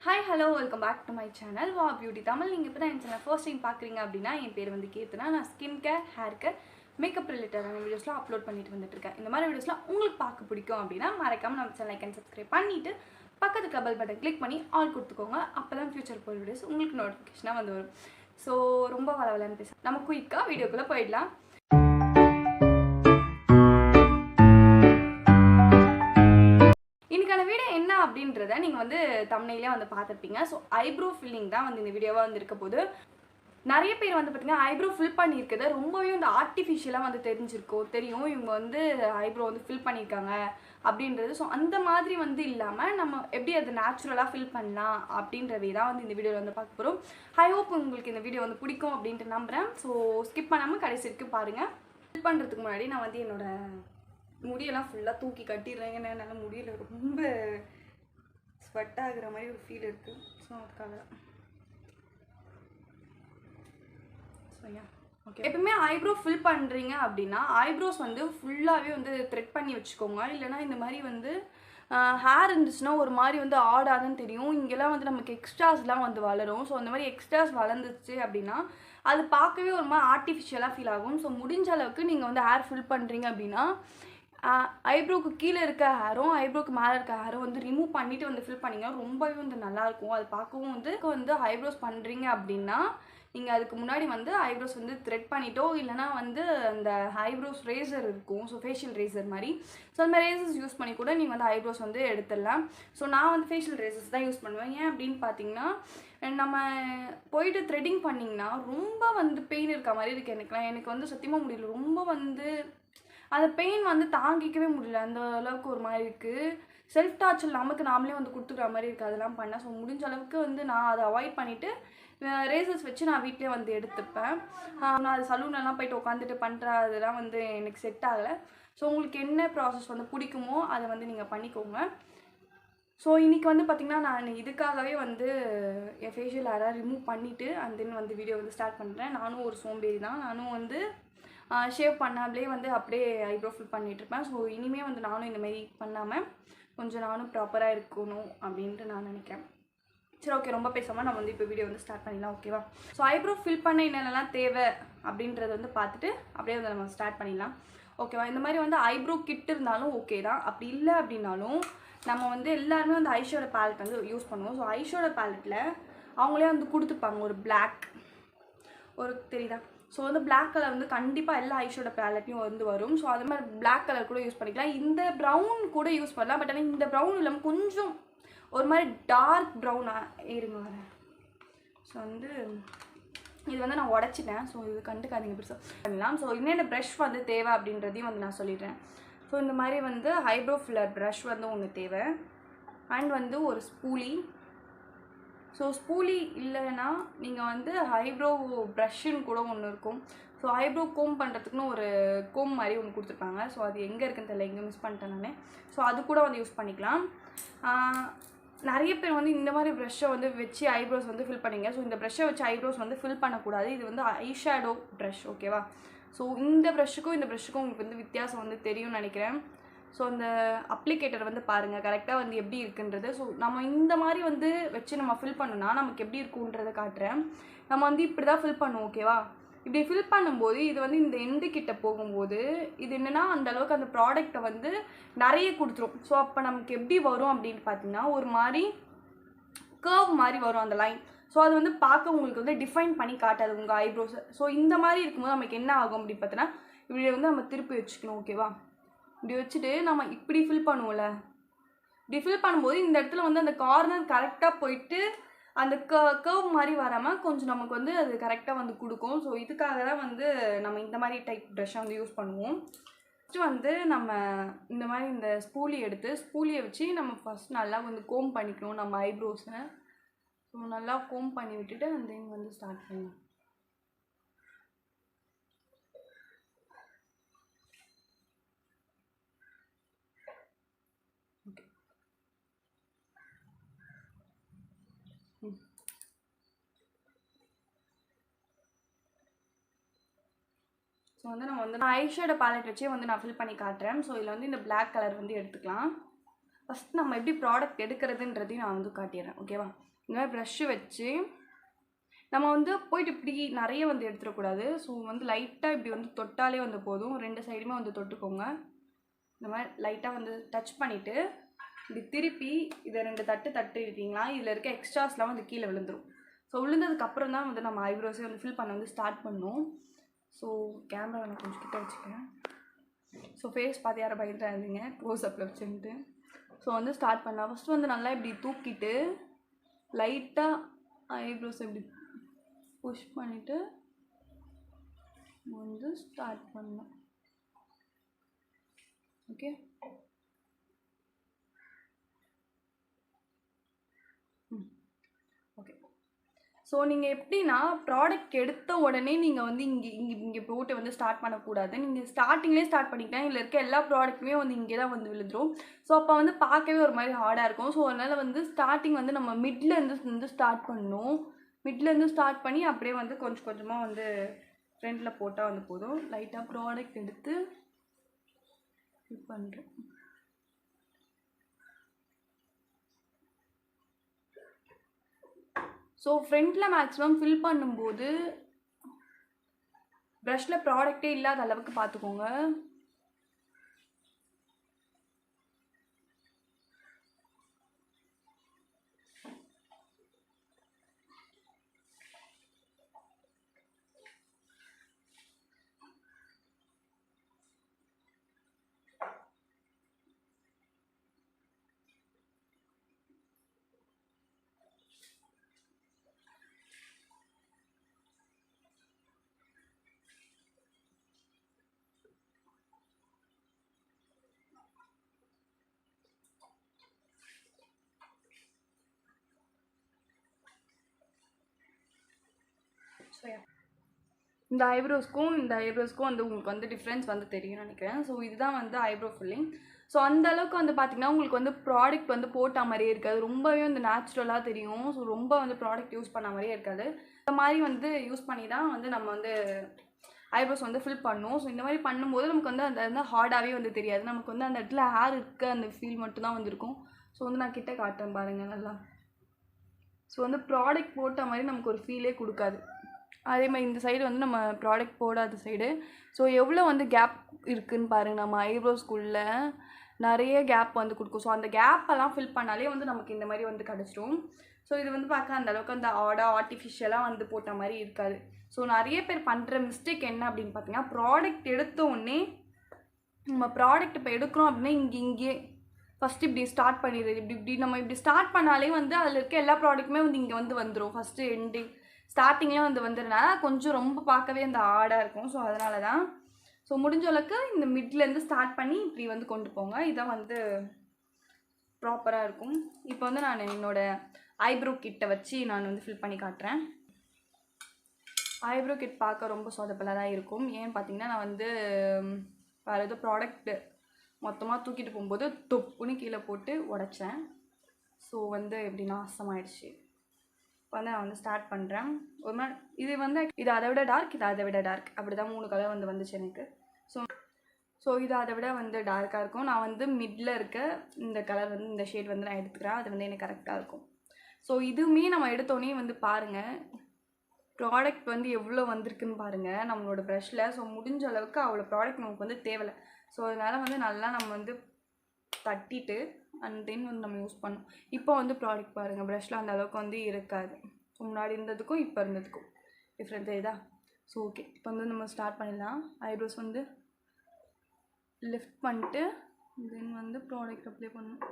Hi, hello, welcome back to my channel Wow Beauty Tamil. நீங்க இப்ப தான் என் channel first time பாக்குறீங்க அப்படினா என் பேர் வந்து கீர்த்தனா. நான் skin care, hair care, makeup ரிலேட்டடான வீடியோஸ்லாம் அப்லோட் பண்ணிட்டு வந்துட்டு இருக்கேன். இந்த மாதிரி வீடியோஸ்லாம் உங்களுக்கு பார்க்க பிடிக்கும் அப்படினா மறக்காம நம்ம சேனலை லைக் அண்ட் சப்ஸ்கிரைப் பண்ணிட்டு பக்கத்துக்கு பெல் பட்டன் கிளிக் பண்ணி ஆல் கொடுத்துக்கோங்க. அப்பதான் ஃபியூச்சர் போற வீடியோஸ் உங்களுக்கு நோட்டிஃபிகேஷனா வந்து வரும். சோ ரொம்ப வளவலன்னு பேச நம்ம குயிக்கா வீடியோக்குள்ள போயிடலாம். அப்படின்றத நீங்க வந்து தம்ப்நெயிலே வந்து பார்த்திருப்பீங்க. ஸோ ஐப்ரோ ஃபில்லிங் தான் வந்து இந்த வீடியோவா வந்து இருக்க போது. நிறைய பேர் வந்து பார்த்தீங்கன்னா ஐப்ரோ ஃபில் பண்ணியிருக்கிறது ரொம்பவே வந்து ஆர்டிஃபிஷியலாக வந்து தெரியும் இவங்க வந்து ஐப்ரோ வந்து ஃபில் பண்ணியிருக்காங்க அப்படின்றது. ஸோ அந்த மாதிரி வந்து இல்லாமல் நம்ம எப்படி அது நேச்சுரலாக ஃபில் பண்ணலாம் அப்படின்றவே தான் வந்து இந்த வீடியோவில் வந்து பார்க்க போகிறோம். ஐ ஹோப் உங்களுக்கு இந்த வீடியோ வந்து பிடிக்கும் அப்படின்ட்டு நம்புகிறேன். ஸோ ஸ்கிப் பண்ணாமல் கடைசி வரைக்கும் பாருங்கள். ஃபில் பண்ணுறதுக்கு முன்னாடி நான் வந்து என்னோட முடியெல்லாம் ஃபுல்லாக தூக்கி கட்டிடுறேன். ஏன்னா என்னால் முடியல, ரொம்ப ஸ்வெட் ஆகுற மாதிரி ஒரு ஃபீல் இருக்குது. ஸோ அதுக்காக தான். ஸோ ஓகே, எப்பவுமே ஐப்ரோ ஃபில் பண்ணுறீங்க அப்படின்னா ஐப்ரோஸ் வந்து ஃபுல்லாகவே வந்து த்ரெட் பண்ணி வச்சுக்கோங்க. இல்லைனா இந்த மாதிரி வந்து ஹேர் இருந்துச்சுன்னா ஒரு மாதிரி வந்து ஆடாதுன்னு தெரியும். இங்கெல்லாம் வந்து நமக்கு எக்ஸ்ட்ராஸ்லாம் வந்து வளரும். ஸோ அந்த மாதிரி எக்ஸ்ட்ராஸ் வளர்ந்துச்சு அப்படின்னா அது பார்க்கவே ஒரு மாதிரி ஆர்டிஃபிஷியலாக ஃபீல் ஆகும். ஸோ முடிஞ்ச அளவுக்கு நீங்கள் வந்து ஹேர் ஃபில் பண்ணுறீங்க அப்படின்னா ஐப்ரோக்கு கீழே இருக்க ஹேரும் ஐப்ரோக்கு மேலே இருக்க ஹேரும் வந்து ரிமூவ் பண்ணிவிட்டு வந்து ஃபில் பண்ணிங்கன்னா ரொம்பவே வந்து நல்லாயிருக்கும். அது பார்க்கவும் வந்து ஐப்ரோஸ் பண்ணுறீங்க அப்படின்னா நீங்கள் அதுக்கு முன்னாடி வந்து ஐப்ரோஸ் வந்து த்ரெட் பண்ணிட்டோ இல்லைனா வந்து அந்த ஐப்ரோஸ் ரேசர் இருக்கும். ஸோ ஃபேஷியல் ரேசர் மாதிரி. ஸோ அந்த மாதிரி ரேசர்ஸ் யூஸ் பண்ணி கூட நீங்கள் வந்து ஐப்ரோஸ் வந்து எடுத்துடலாம். ஸோ நான் வந்து ஃபேஷியல் ரேசர்ஸ் தான் யூஸ் பண்ணுவேன். ஏன் அப்படின்னு பார்த்தீங்கன்னா நம்ம போயிட்டு த்ரெட்டிங் பண்ணிங்கன்னா ரொம்ப வந்து பெயின் இருக்க மாதிரி இருக்குது. எனக்கு வந்து சத்தியமாக முடியல. ரொம்ப வந்து அந்த பெயின் வந்து தாங்கிக்கவே முடியல. அந்த அளவுக்கு ஒரு மாதிரி இருக்குது. செல்ஃப் டார்ச்சர் நமக்கு நாமளே வந்து கொடுத்துக்கிற மாதிரி இருக்குது அதெல்லாம் பண்ண. ஸோ முடிஞ்ச அளவுக்கு வந்து நான் அதை அவாய்ட் பண்ணிவிட்டு ரேசர்ஸ் வச்சு நான் வீட்டிலே வந்து எடுத்துப்பேன். நான் அது சலூன்லாம் போயிட்டு உட்காந்துட்டு பண்ணுற அதெல்லாம் வந்து எனக்கு செட் ஆகலை. ஸோ உங்களுக்கு என்ன ப்ராசஸ் வந்து பிடிக்குமோ அதை வந்து நீங்கள் பண்ணிக்கோங்க. ஸோ இன்றைக்கி வந்து பார்த்திங்கன்னா நான் இதுக்காகவே வந்து என் ஃபேஷியல் ஹேரை ரிமூவ் பண்ணிவிட்டு அண்ட் தென் வந்து வீடியோ வந்து ஸ்டார்ட் பண்ணுறேன். நானும் ஒரு சோம்பேறி தான். நானும் வந்து ஷேவ் பண்ணாமலே வந்து அப்படியே ஐப்ரோ ஃபில் பண்ணிகிட்ருப்பேன். ஸோ இனிமேல் வந்து நானும் இந்தமாரி பண்ணாமல் கொஞ்சம் நானும் ப்ராப்பராக இருக்கணும் அப்படின்ட்டு நான் நினைக்கிறேன். சரி, ஓகே, ரொம்ப பேசாமல் நம்ம வந்து இப்போ வீடியோ வந்து ஸ்டார்ட் பண்ணிடலாம். ஓகேவா? ஸோ ஐப்ரோ ஃபில் பண்ண என்னென்னலாம் தேவை அப்படின்றத வந்து பார்த்துட்டு அப்படியே வந்து நம்ம ஸ்டார்ட் பண்ணிடலாம். ஓகேவா? இந்த மாதிரி வந்து ஐப்ரோ கிட் இருந்தாலும் ஓகே தான். அப்படி இல்லை அப்படின்னாலும் நம்ம வந்து எல்லாருமே வந்து ஐஷோட பேலட் வந்து யூஸ் பண்ணுவோம். ஸோ ஐஷோட பேலட்டில் அவங்களே வந்து கொடுத்துப்பாங்க ஒரு பிளாக் ஒரு தெரியுதா? ஸோ வந்து பிளாக் கலர் வந்து கண்டிப்பாக எல்லா ஐஷோட பேலட்லையும் வந்து வரும். ஸோ அது மாதிரி பிளாக் கலர் கூட யூஸ் பண்ணிக்கலாம். இந்த ப்ரௌன் கூட யூஸ் பண்ணலாம். பட் ஆனால் இந்த ப்ரௌன் இல்லாமல் கொஞ்சம் ஒரு மாதிரி டார்க் ப்ரௌனாக இருங்க வரேன். ஸோ வந்து இது வந்து நான் உடச்சிட்டேன். ஸோ இது கண்டுக்காதீங்க, பெருசாக பண்ணலாம். ஸோ என்னென்ன ப்ரஷ் வந்து தேவை அப்படின்றதையும் வந்து நான் சொல்லிடுறேன். ஸோ இந்த மாதிரி வந்து ஐப்ரோ ஃபில்லர் ப்ரஷ் வந்து ஒன்று தேவை. அண்ட் வந்து ஒரு ஸ்பூலி. ஸோ ஸ்பூலி இல்லைன்னா நீங்கள் வந்து ஐப்ரோ ப்ரஷ்ஷுன்னு கூட ஒன்று இருக்கும். ஸோ ஐப்ரோ கோம் பண்ணுறதுக்குன்னு ஒரு கோம் மாதிரி ஒன்று கொடுத்துருப்பாங்க. ஸோ அது எங்கே இருக்குன்னு தெரியல, எங்கே மிஸ் பண்ணிட்டேன் நான். ஸோ அது கூட வந்து யூஸ் பண்ணிக்கலாம். நிறைய பேர் வந்து இந்த மாதிரி ப்ரஷ்ஷை வந்து வச்சு ஐப்ரோஸ் வந்து ஃபில் பண்ணிங்க. ஸோ இந்த ப்ரஷ்ஷை வச்சு ஐப்ரோஸ் வந்து ஃபில் பண்ணக்கூடாது. இது வந்து ஐஷேடோ ப்ரஷ். ஓகேவா? ஸோ இந்த ப்ரஷ்ஷுக்கும் இந்த ப்ரஷ்ஷுக்கும் உங்களுக்கு வந்து வித்தியாசம் வந்து தெரியும்னு நினைக்கிறேன். ஸோ இந்த அப்ளிகேட்டர் வந்து பாருங்கள் கரெக்டாக வந்து எப்படி இருக்குன்றது. ஸோ நம்ம இந்த மாதிரி வந்து வச்சு நம்ம ஃபில் பண்ணோன்னா நமக்கு எப்படி இருக்குன்றதை காட்டுறேன். நம்ம வந்து இப்படி தான் ஃபில் பண்ணுவோம். ஓகேவா? இப்படி ஃபில் பண்ணும்போது இது வந்து இந்த எண்டு கிட்ட போகும்போது இது என்னென்னா அந்தளவுக்கு அந்த ப்ராடக்டை வந்து நிறைய கொடுத்துரும். ஸோ அப்போ நமக்கு எப்படி வரும் அப்படின்னு பார்த்தீங்கன்னா ஒரு மாதிரி கர்வ் மாதிரி வரும் அந்த லைன். ஸோ அது வந்து பார்க்க உங்களுக்கு வந்து டிஃபைன் பண்ணி காட்டாது உங்கள் ஐப்ரோஸை. ஸோ இந்த மாதிரி இருக்கும்போது நமக்கு என்ன ஆகும் அப்படின்னு பார்த்தீங்கன்னா இப்படி வந்து நம்ம திருப்பி வச்சுக்கணும். ஓகேவா? இப்படி வச்சுட்டு நம்ம இப்படி ஃபில் பண்ணுவோம்ல, இப்படி ஃபில் பண்ணும்போது இந்த இடத்துல வந்து அந்த கார்னர் கரெக்டாக போயிட்டு அந்த கர்வ் மாதிரி வராமல் கொஞ்சம் நமக்கு வந்து அது கரெக்டாக வந்து கொடுக்கும். ஸோ இதுக்காக தான் வந்து நம்ம இந்த மாதிரி டைப் ப்ரஷ்ஷை வந்து யூஸ் பண்ணுவோம். ஃபஸ்ட்டு வந்து நம்ம இந்த மாதிரி இந்த ஸ்பூலி எடுத்து ஸ்பூலியை வச்சு நம்ம ஃபஸ்ட் நல்லா வந்து கோம் பண்ணிக்கணும் நம்ம ஐப்ரோஸை. ஸோ நல்லா கோம் பண்ணி விட்டுட்டு அந்த தென் வந்து ஸ்டார்ட் பண்ணணும். ஸோ வந்து நம்ம வந்து ஐஷேடோ பேலட் வச்சே வந்து நான் ஃபில் பண்ணி காட்டுறேன். ஸோ இதில் வந்து இந்த பிளாக் கலர் வந்து எடுத்துக்கலாம். ஃபஸ்ட் நம்ம எப்படி ப்ராடக்ட் எடுக்கிறதுன்றதையும் நான் வந்து காட்டிடுறேன். ஓகேவா? இந்த மாதிரி ப்ரஷ்ஷு வச்சு நம்ம வந்து போயிட்டு இப்படி நிறைய வந்து எடுத்துடக்கூடாது. ஸோ வந்து லைட்டாக இப்படி வந்து தொட்டாலே வந்து போதும். 2 சைடுமே வந்து தொட்டுக்கோங்க. இந்த மாதிரி லைட்டாக வந்து டச் பண்ணிவிட்டு இப்படி திருப்பி இதை 2 தட்டு இருக்கீங்களா, இதில் இருக்க எக்ஸ்ட்ராஸ்லாம் வந்து கீழே விழுந்துடும். ஸோ விழுந்ததுக்கப்புறம் தான் வந்து நம்ம ஐப்ரோஸே வந்து ஃபில் பண்ண வந்து ஸ்டார்ட் பண்ணணும். ஸோ கேமரா நான் கொஞ்சம் கிட்ட வச்சுக்கிறேன். ஸோ ஃபேஸ் பார்த்து யாரை பயந்துட்டு இருந்தீங்க க்ளோஸ்அப்பில் வச்சுட்டு. ஸோ வந்து ஸ்டார்ட் பண்ணலாம். ஃபஸ்ட்டு வந்து நல்லா இப்படி தூக்கிட்டு லைட்டாக ஐப்ரோஸ் இப்படி புஷ் பண்ணிவிட்டு வந்து ஸ்டார்ட் பண்ணலாம். Okay, okay. ஸோ நீங்கள் எப்படின்னா ப்ராடக்ட் எடுத்த உடனே நீங்கள் வந்து இங்கே போட்டு வந்து ஸ்டார்ட் பண்ணக்கூடாது. நீங்கள் ஸ்டார்டிங்லேயே ஸ்டார்ட் பண்ணிக்கலாம். இதில் இருக்க எல்லா ப்ராடக்ட்டுமே வந்து இங்கே தான் வந்து விழுந்துடும். ஸோ அப்போ வந்து பார்க்கவே ஒரு மாதிரி ஹார்டாக இருக்கும். ஸோ அதனால் வந்து ஸ்டார்டிங் வந்து நம்ம மிட்லேருந்து ஸ்டார்ட் பண்ணணும். மிட்லேருந்து ஸ்டார்ட் பண்ணி அப்படியே வந்து கொஞ்சம் கொஞ்சமாக வந்து ஃப்ரண்டில் போட்டால் வந்து போதும். லைட்டாக ப்ராடக்ட் எடுத்து இது பண்ணுறேன். ஸோ ஃப்ரண்ட்டில் மேக்ஸிமம் ஃபில் பண்ணும்போது ப்ரஷில் ப்ராடக்டே இல்லாத அளவுக்கு பார்த்துக்கோங்க. இந்த ஐப்ரோஸ்க்கும் வந்து உங்களுக்கு வந்து டிஃப்ரென்ஸ் வந்து தெரியும்னு நினைக்கிறேன். ஸோ இதுதான் வந்து ஐப்ரோ ஃபில்லிங். ஸோ அந்த அளவுக்கு வந்து பார்த்திங்கன்னா உங்களுக்கு வந்து ப்ராடக்ட் வந்து போட்ட மாதிரியே இருக்காது. ரொம்பவே வந்து நேச்சுரலாக தெரியும். ஸோ ரொம்ப வந்து ப்ராடக்ட் யூஸ் பண்ண மாதிரியே இருக்காது. இந்த மாதிரி வந்து யூஸ் பண்ணி தான் வந்து நம்ம வந்து ஐப்ரோஸ் வந்து ஃபில் பண்ணும். ஸோ இந்த மாதிரி பண்ணும்போது நமக்கு வந்து அந்த வந்து ஹார்டாகவே வந்து தெரியாது. நமக்கு வந்து அந்த இடத்துல ஹேர் இருக்க அந்த ஃபீல் மட்டும் தான் வந்துருக்கும். ஸோ வந்து நான் கிட்ட காட்டுறேன் பாருங்கள் நல்லா. ஸோ வந்து ப்ராடக்ட் போட்ட மாதிரி நமக்கு ஒரு ஃபீலே கொடுக்காது. அதே மாதிரி இந்த சைடு வந்து நம்ம ப்ராடக்ட் போடாத சைடு. ஸோ எவ்வளோ வந்து கேப் இருக்குதுன்னு பாருங்கள். நம்ம ஐப்ரோஸ்குள்ளே நிறைய கேப் வந்து கொடுக்கும். ஸோ அந்த கேப்பெல்லாம் ஃபில் பண்ணாலே வந்து நமக்கு இந்த மாதிரி வந்து கிடச்சிடும். ஸோ இது வந்து பார்க்க அந்தளவுக்கு அந்த ஆர்டிஃபிஷியலாக வந்து போட்ட மாதிரி இருக்காது. ஸோ நிறைய பேர் பண்ணுற மிஸ்டேக் என்ன அப்படின்னு பார்த்தீங்கன்னா, ப்ராடக்ட் எடுத்தோடனே நம்ம ப்ராடக்ட் இப்போ எடுக்கிறோம் அப்படின்னா இங்கே ஃபஸ்ட்டு இப்படி ஸ்டார்ட் பண்ணிடுறது. இப்படி நம்ம இப்படி ஸ்டார்ட் பண்ணாலே வந்து அதில் இருக்க எல்லா ப்ராடக்ட்டுமே வந்து இங்கே வந்து வந்துடும். ஃபஸ்ட்டு எண்டிங் ஸ்டார்டிங்லேயே வந்து வந்துடுறதுனால கொஞ்சம் ரொம்ப பார்க்கவே அந்த ஆடாக இருக்கும். ஸோ அதனால தான். ஸோ முடிஞ்ச அளவுக்கு இந்த மிட்லேருந்து ஸ்டார்ட் பண்ணி இப்படி வந்து கொண்டு போங்க. இதான் வந்து ப்ராப்பராக இருக்கும். இப்போ வந்து நான் என்னோடய ஐப்ரோ கிட்டை வச்சு நான் வந்து ஃபில் பண்ணி காட்டுறேன். ஐப்ரோ கிட் பார்க்க ரொம்ப சொதப்பலாக தான் இருக்கும். ஏன்னு பார்த்தீங்கன்னா, நான் வந்து வேறு ஏதோ ப்ராடக்ட்டு மொத்தமாக தூக்கிட்டு போகும்போது தொப்புன்னு கீழே போட்டு உடச்சேன். ஸோ வந்து எப்படி நாசமாயிடுச்சு. இப்போ வந்து நான் வந்து ஸ்டார்ட் பண்ணுறேன். ஒரு மாதிரி இது அதை விட டார்க், இது அதை விட டார்க், அப்படி தான் 3 கலர் வந்து வந்துச்சு எனக்கு. ஸோ இது அதை விட வந்து டார்க்காக இருக்கும். நான் வந்து மிடில் இருக்க இந்த கலர் வந்து இந்த ஷேட் வந்து நான் எடுத்துக்கிறேன். அது வந்து எனக்கு கரெக்டாக இருக்கும். ஸோ இதுவுமே நம்ம எடுத்தோடனே வந்து பாருங்கள், ப்ராடக்ட் வந்து எவ்வளோ வந்திருக்குன்னு பாருங்கள் நம்மளோட ப்ரஷில். ஸோ முடிஞ்ச அளவுக்கு அவ்வளோ ப்ராடக்ட் நமக்கு வந்து தேவையில்லை. ஸோ அதனால் வந்து நல்லா நம்ம வந்து தட்டிட்டு அண்ட் தென் வந்து நம்ம யூஸ் பண்ணோம். இப்போ வந்து ப்ராடக்ட் பாருங்கள், ப்ரஷில் அந்த அளவுக்கு வந்து இருக்காது. ஸோ முன்னாடி இருந்ததுக்கும் இப்போ இருந்ததுக்கும் டிஃப்ரெண்ட் இதா. ஸோ ஓகே, இப்போ வந்து நம்ம ஸ்டார்ட் பண்ணிடலாம். ஐப்ரோஸ் வந்து லிஃப்ட் பண்ணிட்டு தென் வந்து ப்ராடக்ட் அப்ளை பண்ணணும்.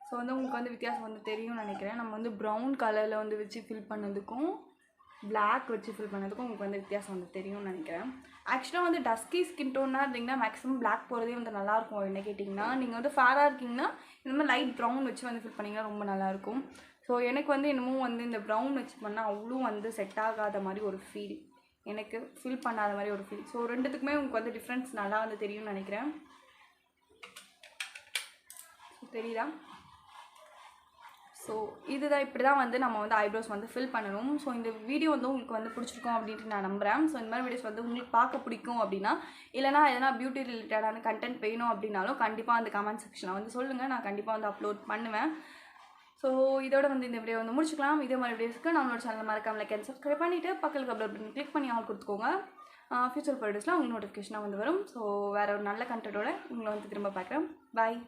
ஸோ வந்து உங்களுக்கு வந்து வித்தியாசம் வந்து தெரியும்னு நினைக்கிறேன். நம்ம வந்து ப்ரௌன் கலரில் வந்து வச்சு ஃபில் பண்ணதுக்கும் பிளாக் வச்சு ஃபில் பண்ணதுக்கும் உங்களுக்கு வந்து வித்தியாசம் வந்து தெரியும்னு நினைக்கிறேன். ஆக்சுவலாக வந்து டஸ்கி ஸ்கின் டோனாக இருந்தீங்கன்னா மேக்ஸிமம் பிளாக் போகிறதே வந்து நல்லாயிருக்கும். என்ன கேட்டிங்கன்னா, நீங்கள் வந்து ஃபேராக இருக்கீங்கன்னா இந்த மாதிரி லைட் ப்ரௌன் வச்சு வந்து ஃபில் பண்ணிங்கன்னா ரொம்ப நல்லாயிருக்கும். ஸோ எனக்கு வந்து இன்னமும் வந்து இந்த ப்ரௌன் வச்சு பண்ணால் அவ்வளோ வந்து செட் ஆகாத மாதிரி ஒரு ஃபீல், எனக்கு ஃபில் பண்ணாத மாதிரி ஒரு ஃபீல். ஸோ ரெண்டுத்துக்குமே உங்களுக்கு வந்து டிஃப்ரென்ஸ் நல்லா வந்து தெரியும்னு நினைக்கிறேன். தெரியுதா? ஸோ இதுதான், இப்படி தான் வந்து நம்ம வந்து ஐப்ரோஸ் வந்து ஃபில் பண்ணணும். ஸோ இந்த வீடியோ வந்து உங்களுக்கு வந்து பிடிச்சிருக்கும் அப்படின்ட்டு நான் நம்புகிறேன். ஸோ இந்த மாதிரி வீடியோஸ் வந்து உங்களுக்கு பார்க்க பிடிக்கும் அப்படின்னா, இல்லைனா எதனா பியூட்டி ரிலேட்டடான கண்டென்ட் வேணும் அப்படின்னாலும் கண்டிப்பாக அந்த கமெண்ட் செக்ஷனில் வந்து சொல்லுங்கள். நான் கண்டிப்பாக வந்து அப்லோட் பண்ணுவேன். ஸோ இதோட வந்து இந்த வீடியோ வந்து முடிச்சுக்கலாம். இதே மாதிரி வீடியோஸ்க்கு நம்மளோட சேனல் மறக்காம லைக் அண்ட் சப்ஸ்கிரைப் பண்ணிவிட்டு பக்கத்துக்கு அப்லோட் பண்ணி கிளிக் பண்ணி ஆல் கொடுத்துக்கோங்க. ஃபியூச்சர் வீடியோஸ்லாம் உங்களுக்கு நோட்டிஃபிகேஷனாக வந்து வரும். ஸோ வேறு ஒரு நல்ல கண்டென்ட்டோட உங்களை வந்து திரும்ப பார்க்குறேன். பாய்.